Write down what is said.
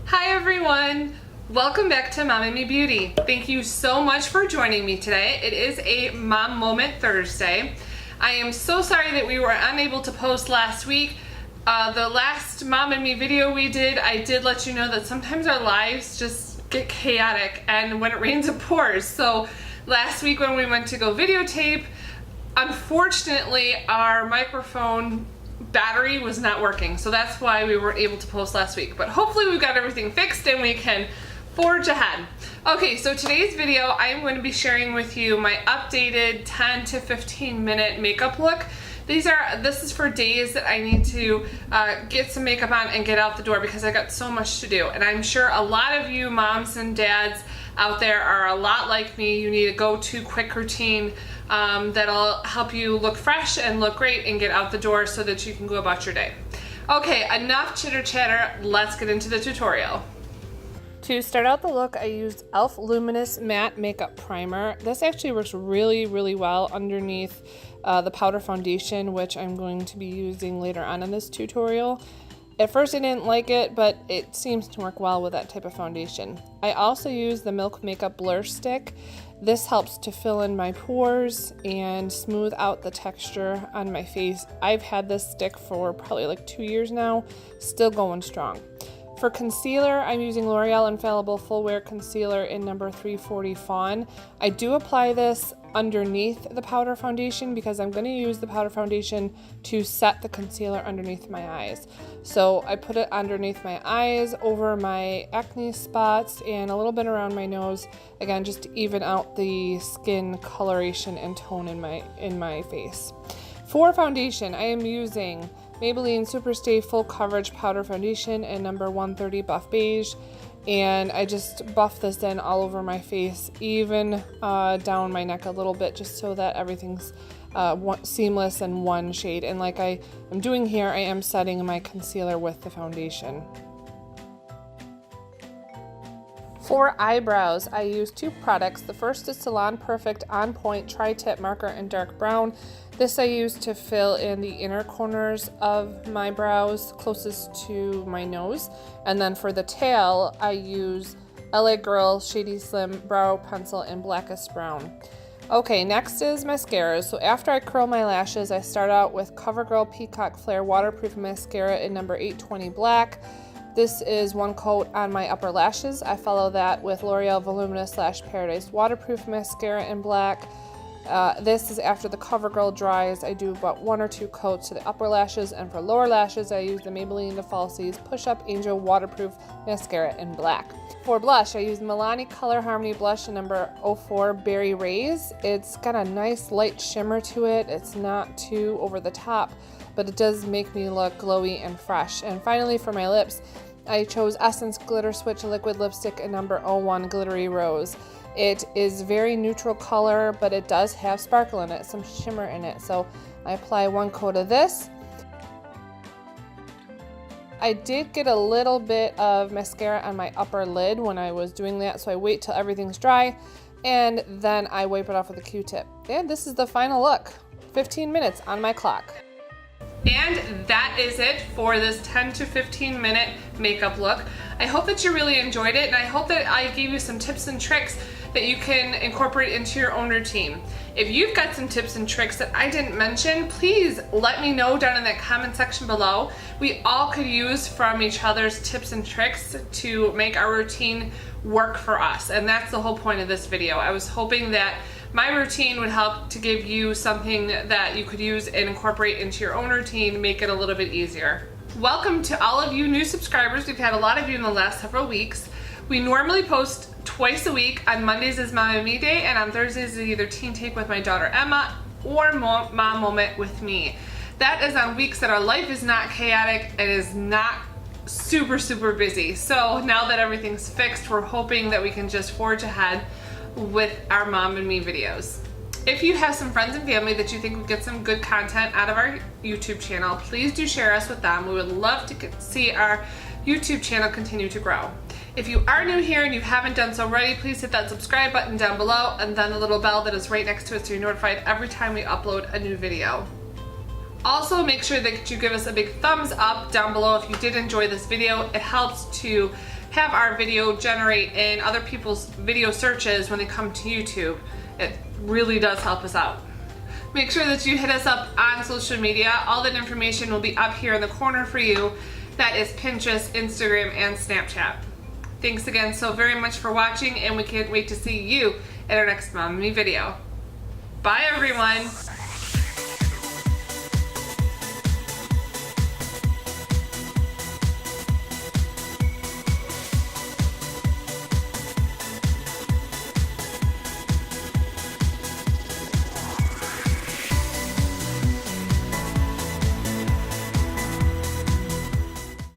Hi everyone! Welcome back to MomNMeBeauty. Thank you so much for joining me today. It is a Mom Moment Thursday. I am so sorry that we were unable to post last week. The last MomNMe video we did, I did let you know that sometimes our lives just get chaotic and when it rains it pours. So last week when we went to go videotape, unfortunately our microphone battery was not working, so that's why we weren't able to post last week, but hopefully we've got everything fixed and we can forge ahead. Okay, so today's video I am going to be sharing with you my updated 10 to 15 minute makeup look. This is for days that I need to get some makeup on and get out the door because I got so much to do, and I'm sure a lot of you moms and dads out there are a lot like me. You need a go-to quick routine that'll help you look fresh and look great and get out the door so that you can go about your day. Okay, enough chitter chatter, let's get into the tutorial. To start out the look, I used e.l.f. Luminous Matte Makeup Primer. This actually works really well underneath the powder foundation, which I'm going to be using later on in this tutorial. At first I didn't like it, but it seems to work well with that type of foundation. I also use the Milk Makeup Blur Stick. This helps to fill in my pores and smooth out the texture on my face. I've had this stick for probably like 2 years now, still going strong. For concealer, I'm using L'Oreal Infallible Full Wear Concealer in number 340 Fawn. I do apply this underneath the powder foundation because I'm going to use the powder foundation to set the concealer underneath my eyes. So I put it underneath my eyes, over my acne spots, and a little bit around my nose, again just to even out the skin coloration and tone in my face. For foundation, I am using Maybelline Superstay Full Coverage Powder Foundation in number 130 Buff Beige, and I just buff this in all over my face, even down my neck a little bit, just so that everything's seamless and one shade. And like I am doing here, I am setting my concealer with the foundation. For eyebrows, I use two products. The first is Salon Perfect On Point Tri-Tip Marker in Dark Brown. This I use to fill in the inner corners of my brows closest to my nose. And then for the tail, I use LA Girl Shady Slim Brow Pencil in Blackest Brown. Okay, next is mascaras. So after I curl my lashes, I start out with CoverGirl Peacock Flare Waterproof Mascara in number 820 Black. This is one coat on my upper lashes. I follow that with L'Oreal Voluminous Lash Paradise Waterproof Mascara in black. This is after the CoverGirl dries. I do about 1 or 2 coats to the upper lashes, and for lower lashes I use the Maybelline Falsies Push Up Angel Waterproof Mascara in black. For blush, I use Milani Color Harmony Blush in number 04 Berry Rays. It's got a nice light shimmer to it. It's not too over the top, but it does make me look glowy and fresh. And finally for my lips, I chose Essence Glitter Switch Liquid Lipstick in number 01 Glittery Rose. It is very neutral color, but it does have sparkle in it, some shimmer in it. So I apply 1 coat of this. I did get a little bit of mascara on my upper lid when I was doing that, so I wait till everything's dry and then I wipe it off with a Q-tip. And this is the final look. 15 minutes on my clock. And that is it for this 10 to 15 minute makeup look. I hope that you really enjoyed it, and I hope that I gave you some tips and tricks that you can incorporate into your own routine. If you've got some tips and tricks that I didn't mention, please let me know down in that comment section below. We all could use from each other's tips and tricks to make our routine work for us, and that's the whole point of this video. I was hoping that my routine would help to give you something that you could use and incorporate into your own routine, make it a little bit easier. Welcome to all of you new subscribers. We've had a lot of you in the last several weeks. We normally post twice a week. On Mondays is MomNMe Day, and on Thursdays is either Teen Take with my daughter Emma or Mom Moment with me. That is on weeks that our life is not chaotic and is not super busy. So now that everything's fixed, we're hoping that we can just forge ahead with our Mom and Me videos. If you have some friends and family that you think would get some good content out of our YouTube channel, please do share us with them. We would love to see our YouTube channel continue to grow. If you are new here and you haven't done so already, please hit that subscribe button down below and then the little bell that is right next to it so you're notified every time we upload a new video. Also, make sure that you give us a big thumbs up down below if you did enjoy this video. It helps to have our video generate in other people's video searches when they come to YouTube. It really does help us out. Make sure that you hit us up on social media. All that information will be up here in the corner for you. That is Pinterest, Instagram, and Snapchat. Thanks again so very much for watching, and we can't wait to see you in our next MomNMe video. Bye everyone!